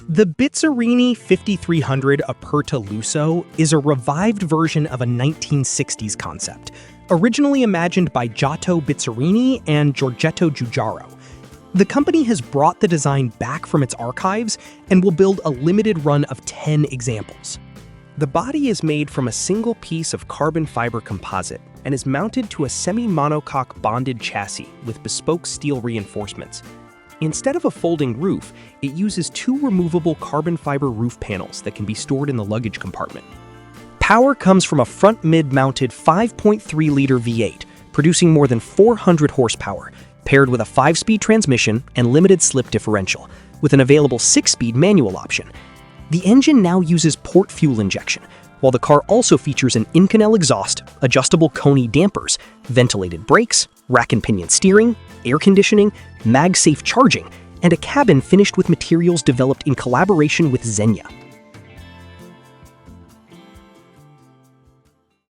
The Bizzarrini 5300 Aperta Lusso is a revived version of a 1960s concept, originally imagined by Giotto Bizzarrini and Giorgetto Giugiaro. The company has brought the design back from its archives and will build a limited run of 10 examples. The body is made from a single piece of carbon fiber composite and is mounted to a semi-monocoque bonded chassis with bespoke steel reinforcements. Instead of a folding roof, it uses two removable carbon fiber roof panels that can be stored in the luggage compartment. Power comes from a front mid-mounted 5.3-liter V8, producing more than 400 horsepower, paired with a 5-speed transmission and limited slip differential, with an available 6-speed manual option. The engine now uses port fuel injection, while the car also features an Inconel exhaust, adjustable Koni dampers, ventilated brakes, rack-and-pinion steering, air conditioning, MagSafe charging, and a cabin finished with materials developed in collaboration with Zegna.